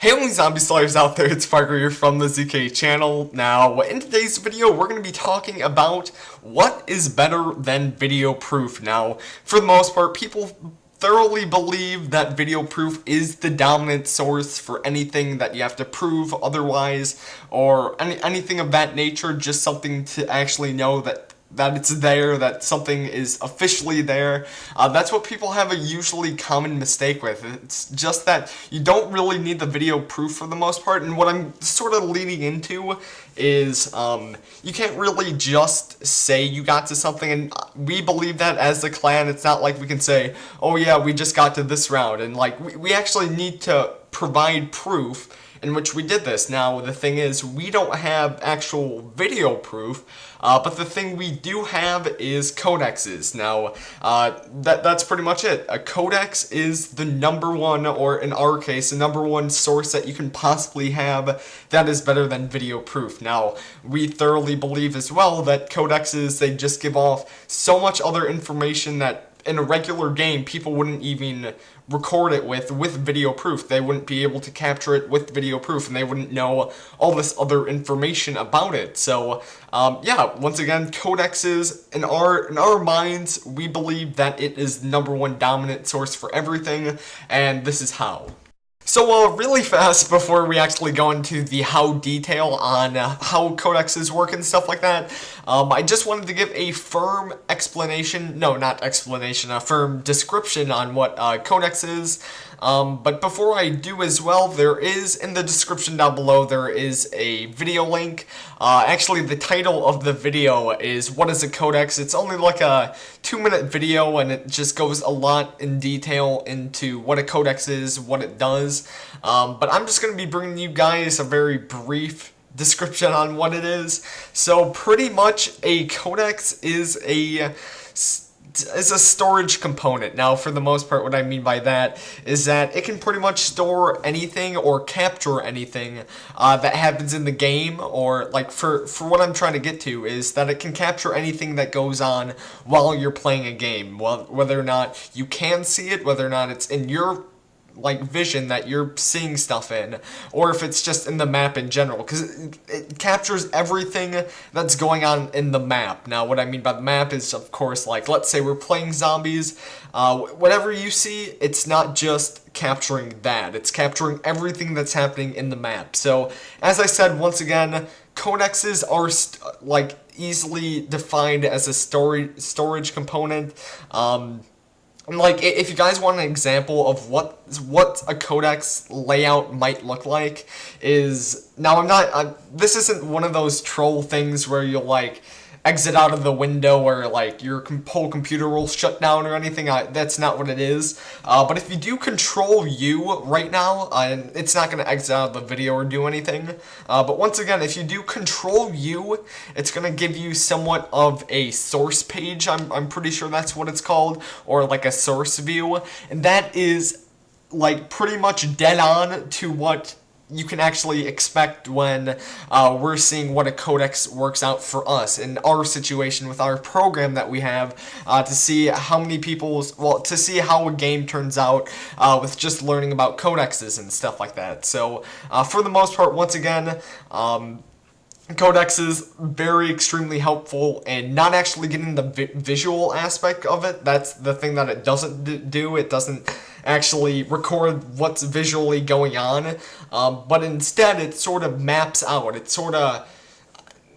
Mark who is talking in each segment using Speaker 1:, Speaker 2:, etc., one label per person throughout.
Speaker 1: Hey only zombie slayers out there, it's Parker here from the ZK channel. Now, in today's video, we're going to be talking about what is better than video proof. Now, for the most part, people thoroughly believe that video proof is the dominant source for anything that you have to prove otherwise, or anything of that nature, just something to actually know that it's there, that something is officially there. That's what people have a usually common mistake with. It's just that you don't really need the video proof for the most part, and what I'm sort of leading into is you can't really just say you got to something, and we believe that as the clan. It's not like we can say, oh yeah, we just got to this round, and like we actually need to provide proof in which we did this. Now, the thing is, we don't have actual video proof, but the thing we do have is codexes. Now, that's pretty much it. A codex is the number one, or in our case, the number one source that you can possibly have that is better than video proof. Now, we thoroughly believe as well that codexes, they just give off so much other information that in a regular game, people wouldn't even record it with video proof. They wouldn't be able to capture it with video proof, and they wouldn't know all this other information about it. So, yeah, once again, codexes, in our minds, we believe that it is the number one dominant source for everything, and this is how. So, really fast, before we actually go into the how detail on how codexes work and stuff like that, I just wanted to give a firm explanation, no, not explanation, a firm description on what codex is. But before I do as well, there is, in the description down below, there is a video link. Actually, the title of the video is What is a Codex? It's only like a 2-minute video, and it just goes a lot in detail into what a codex is, what it does. But I'm just going to be bringing you guys a very brief description on what it is. So pretty much a codex is a storage component. Now, for the most part, what I mean by that is that it can pretty much store anything or capture anything that happens in the game, or like for what I'm trying to get to is that it can capture anything that goes on while you're playing a game, whether or not you can see it, whether or not it's in your like vision that you're seeing stuff in, or if it's just in the map in general, because it captures everything that's going on in the map. Now, what I mean by the map is, of course, like, let's say we're playing zombies, whatever you see, it's not just capturing that, it's capturing everything that's happening in the map. So, as I said, once again, codexes are like easily defined as a storage component. Like, if you guys want an example of what a codex layout might look like, is, now this isn't one of those troll things where you'll like exit out of the window or like your whole computer will shut down or anything. That's not what it is. But if you do Control U right now, it's not going to exit out of the video or do anything. But once again, if you do Control U, it's going to give you somewhat of a source page. I'm pretty sure that's what it's called, or like a source view. And that is like pretty much dead on to what you can actually expect when we're seeing what a codex works out for us in our situation with our program that we have, to see how many to see how a game turns out with just learning about codexes and stuff like that. So for the most part, once again, codexes, very extremely helpful, and not actually getting the visual aspect of it. That's the thing that it doesn't do. It doesn't actually record what's visually going on, but instead it sort of maps out. It sort of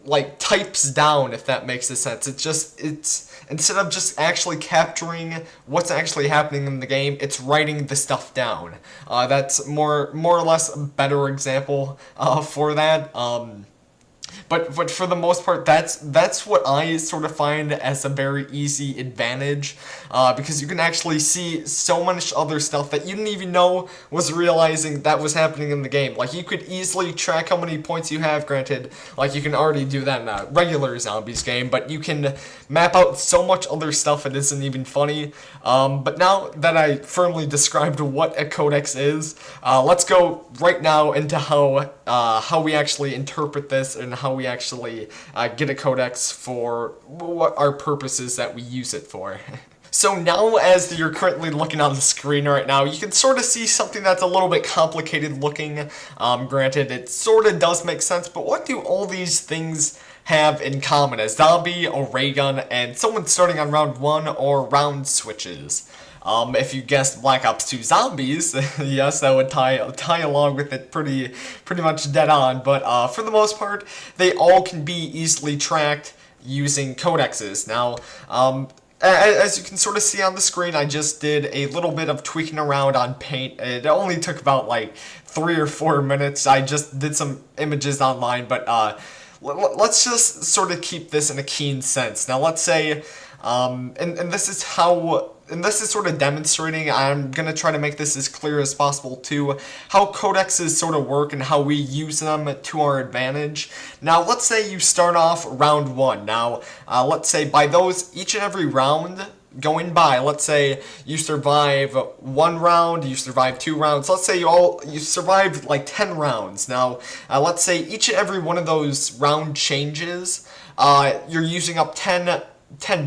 Speaker 1: like types down, if that makes sense. It's instead of just actually capturing what's actually happening in the game, it's writing the stuff down. That's more or less a better example for that. But for the most part, that's what I sort of find as a very easy advantage, because you can actually see so much other stuff that you didn't even know was realizing that was happening in the game. Like, you could easily track how many points you have, granted, like, you can already do that in a regular zombies game, but you can map out so much other stuff it isn't even funny. But now that I firmly described what a codex is, let's go right now into how we actually interpret this and how we actually get a codex for what our purposes that we use it for. So now, as you're currently looking on the screen right now, you can sort of see something that's a little bit complicated looking. Granted, it sort of does make sense, but what do all these things have in common? A zombie, a ray gun, and someone starting on round 1 or round switches. If you guessed Black Ops 2 zombies, yes, that would tie along with it pretty much dead on. But for the most part, they all can be easily tracked using codexes. Now, as you can sort of see on the screen, I just did a little bit of tweaking around on Paint. It only took about like 3 or 4 minutes. I just did some images online, but let's just sort of keep this in a keen sense. Now, let's say, and this is how. And this is sort of demonstrating, I'm going to try to make this as clear as possible too, how codexes sort of work and how we use them to our advantage. Now, let's say you start off round 1. Now, let's say by those, each and every round going by, let's say you survive 1 round, you survive 2 rounds, let's say you survived like 10 rounds. Now, let's say each and every one of those round changes, you're using up 10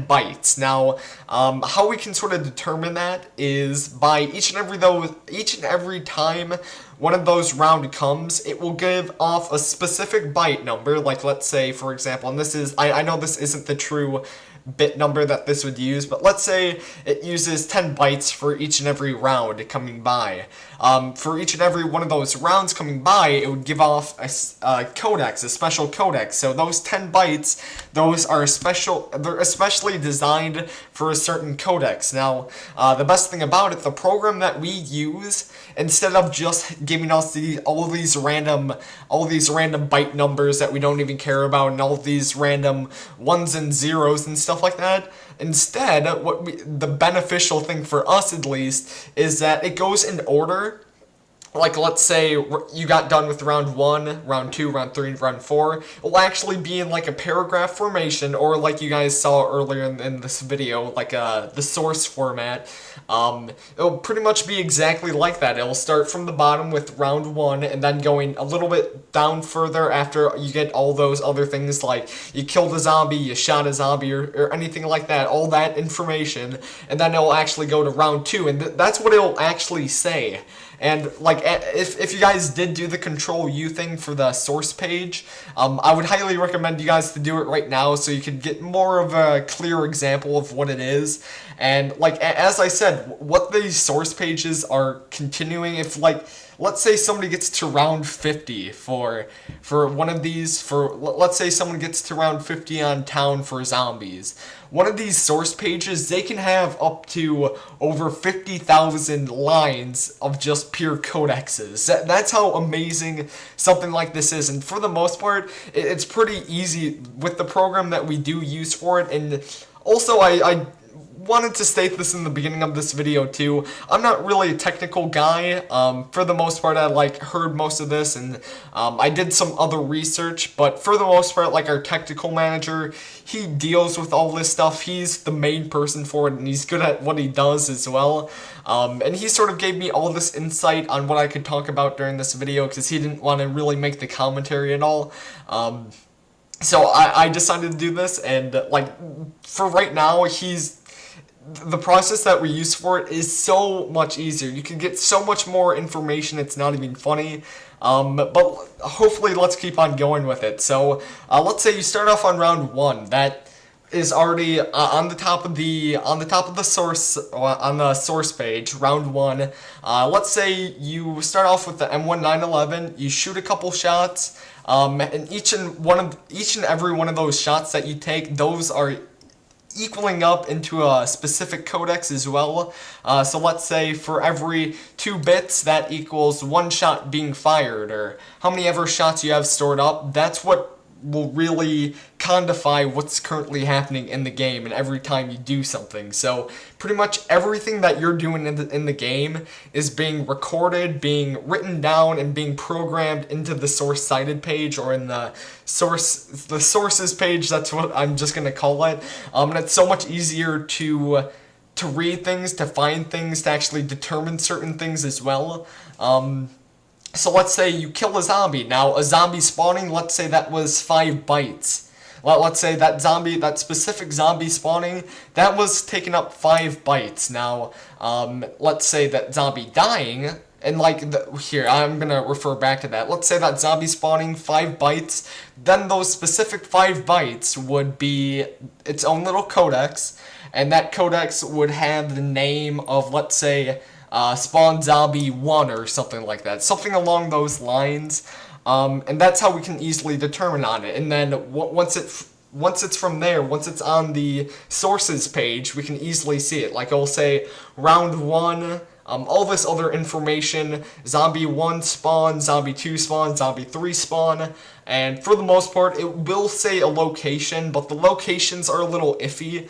Speaker 1: bytes. Now, how we can sort of determine that is by each and every time one of those round comes, it will give off a specific byte number. Like, let's say, for example, and this is, I know this isn't the true bit number that this would use, but let's say it uses 10 bytes for each and every round coming by. For each and every one of those rounds coming by, it would give off a codex, a special codex. So those 10 bytes, those are they're especially designed for a certain codex. Now, the best thing about it, the program that we use, instead of just giving us all these random byte numbers that we don't even care about, and all of these random ones and zeros and stuff like that, instead, the beneficial thing for us at least is that it goes in order. Like, let's say you got done with round 1, round 2, round 3, round 4. It will actually be in like a paragraph formation, or like you guys saw earlier in this video, like the source format. It'll pretty much be exactly like that. It'll start from the bottom with round 1, and then going a little bit down further after you get all those other things, like you killed a zombie, you shot a zombie, or anything like that, all that information, and then it'll actually go to round 2, and that's what it'll actually say. And like, if you guys did do the Control-U thing for the source page, I would highly recommend you guys to do it right now so you can get more of a clear example of what it is. And like, as I said, what these source pages are continuing, if like, let's say somebody gets to round 50 for one of these, let's say someone gets to round 50 on Town for zombies. One of these source pages, they can have up to over 50,000 lines of just pure codexes. That's how amazing something like this is. And for the most part, it's pretty easy with the program that we do use for it. And also, I wanted to state this in the beginning of this video too. I'm not really a technical guy. For the most part, I heard most of this, and I did some other research, but for the most part, like, our technical manager, he deals with all this stuff. He's the main person for it, and he's good at what he does as well. And he sort of gave me all this insight on what I could talk about during this video, because he didn't want to really make the commentary at all. So I decided to do this, and like, for right now, the process that we use for it is so much easier. You can get so much more information, it's not even funny. But hopefully let's keep on going with it. So let's say you start off on round 1. That is already on the top of the source, on the source page, round 1. Let's say you start off with the M1911, you shoot a couple shots, and each and every one of those shots that you take, those are equaling up into a specific codex as well. So let's say for every 2 bits, that equals 1 shot being fired, or how many ever shots you have stored up. That's what will really codify what's currently happening in the game and every time you do something. So pretty much everything that you're doing in the game is being recorded, being written down, and being programmed into the source cited page, or in the sources page. That's what I'm just gonna call it. And it's so much easier to read things, to find things, to actually determine certain things as well. So let's say you kill a zombie. Now, a zombie spawning, let's say that was 5 bytes. let's say that specific zombie spawning, that was taking up 5 bytes. Now, let's say that zombie dying, and here, I'm gonna refer back to that. Let's say that zombie spawning 5 bytes, then those specific 5 bytes would be its own little codex, and that codex would have the name of, let's say, spawn zombie 1 or something like that. Something along those lines. And that's how we can easily determine on it. And then once it's from there, once it's on the sources page, we can easily see it. Like it'll say round 1, all this other information, zombie 1 spawn, zombie 2 spawn, zombie 3 spawn, and for the most part it will say a location, but the locations are a little iffy,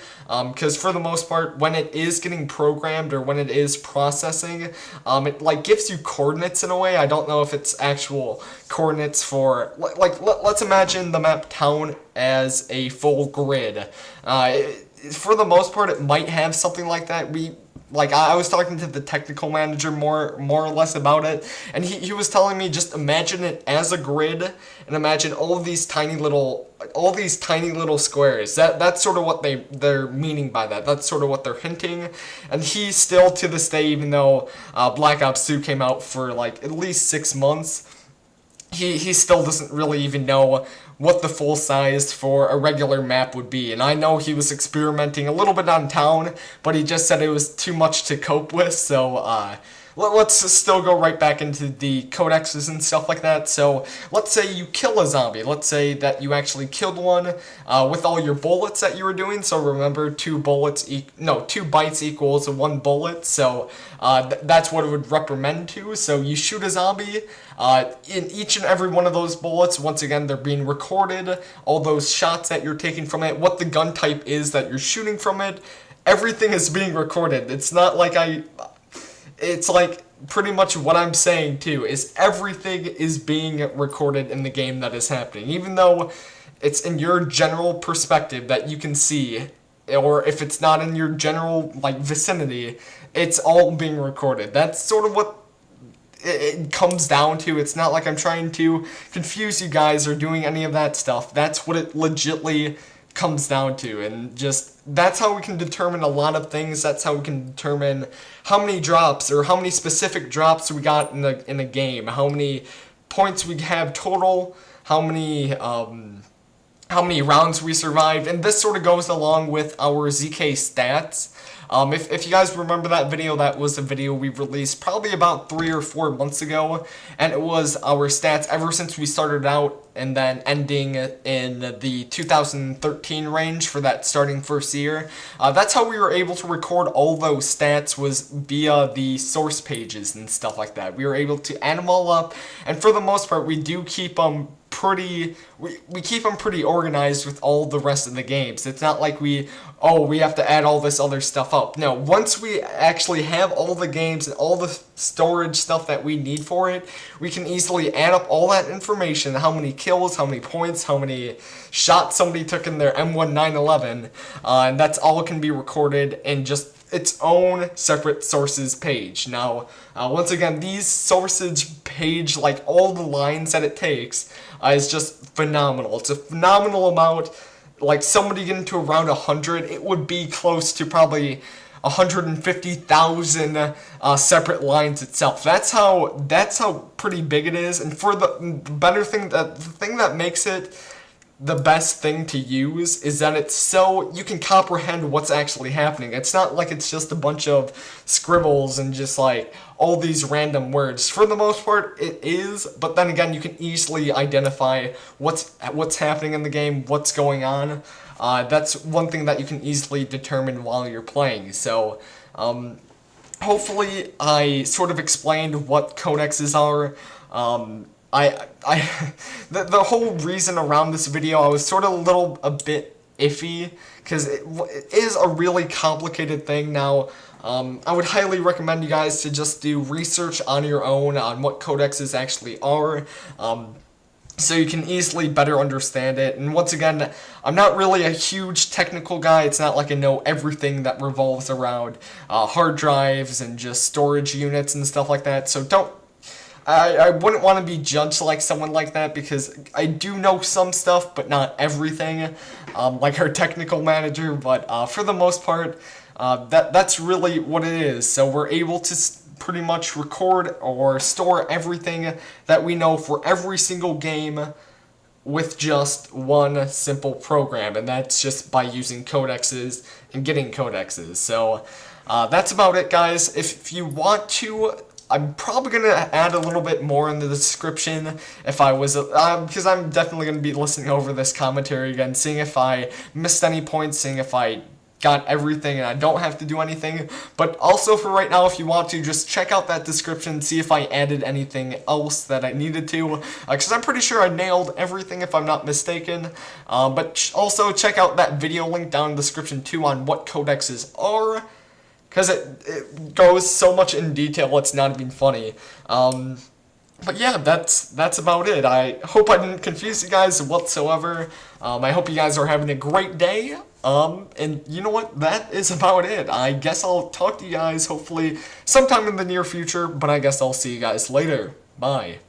Speaker 1: because for the most part when it is getting programmed or when it is processing, it gives you coordinates in a way. I don't know if it's actual coordinates for, let's imagine the map town as a full grid. For the most part it might have something like that. I was talking to the technical manager more or less about it, and he was telling me just imagine it as a grid, and imagine all these tiny little squares. That's sort of what they're meaning by that. That's sort of what they're hinting. And he still, to this day, even though Black Ops 2 came out for at least 6 months, he still doesn't really even know what the full size for a regular map would be. And I know he was experimenting a little bit on town, but he just said it was too much to cope with, so let's still go right back into the codexes and stuff like that. So let's say you kill a zombie. Let's say that you actually killed one with all your bullets that you were doing. So remember, 2 bytes equals 1 bullet. So that's what it would recommend to. So you shoot a zombie. In each and every one of those bullets, once again, they're being recorded. All those shots that you're taking from it, what the gun type is that you're shooting from it, everything is being recorded. It's not like it's pretty much what I'm saying too, is everything is being recorded in the game that is happening. Even though it's in your general perspective that you can see, or if it's not in your general vicinity, it's all being recorded. That's sort of what it comes down to. It's not like I'm trying to confuse you guys or doing any of that stuff. That's what it legitly comes down to, and just that's how we can determine a lot of things. That's how we can determine how many drops or how many specific drops we got in a game, how many points we have total, how many rounds we survived, and this sort of goes along with our ZK stats. If you guys remember that video, that was a video we released probably about 3 or 4 months ago, and it was our stats ever since we started out and then ending in the 2013 range for that starting first year. That's how we were able to record all those stats, was via the source pages and stuff like that. We were able to add them all up, and for the most part we do keep them pretty organized with all the rest of the games. It's not like we have to add all this other stuff up. No, once we actually have all the games and all the storage stuff that we need for it, we can easily add up all that information, how many kills, how many points, how many shots somebody took in their M1911, and that's all can be recorded in just its own separate sources page. Now, once again, these sources page, all the lines that it takes, is just phenomenal. It's a phenomenal amount. Somebody getting to around 100, it would be close to probably 150,000 separate lines itself. That's how pretty big it is. And for the thing that makes it the best thing to use is that it's so you can comprehend what's actually happening. It's not like it's just a bunch of scribbles and just all these random words. For the most part, it is, but then again, you can easily identify what's happening in the game, what's going on. That's one thing that you can easily determine while you're playing. So, hopefully, I sort of explained what codexes are. The whole reason around this video, I was sort of a bit iffy, because it is a really complicated thing. Now, I would highly recommend you guys to just do research on your own on what codexes actually are, so you can easily better understand it. And once again, I'm not really a huge technical guy. It's not like I know everything that revolves around hard drives and just storage units and stuff like that, so I wouldn't want to be judged like someone like that because I do know some stuff, but not everything, like our technical manager. But for the most part, that's really what it is. So we're able to pretty much record or store everything that we know for every single game with just one simple program, and that's just by using codexes and getting codexes. So that's about it, guys. If you want to, I'm probably going to add a little bit more in the description if I was, because I'm definitely going to be listening over this commentary again, seeing if I missed any points, seeing if I got everything and I don't have to do anything. But also for right now, if you want to, just check out that description, see if I added anything else that I needed to, because I'm pretty sure I nailed everything if I'm not mistaken. But also check out that video link down in the description too on what codexes are, because it goes so much in detail, it's not even funny. But yeah, that's about it. I hope I didn't confuse you guys whatsoever. I hope you guys are having a great day. And you know what? That is about it. I guess I'll talk to you guys hopefully sometime in the near future, but I guess I'll see you guys later. Bye.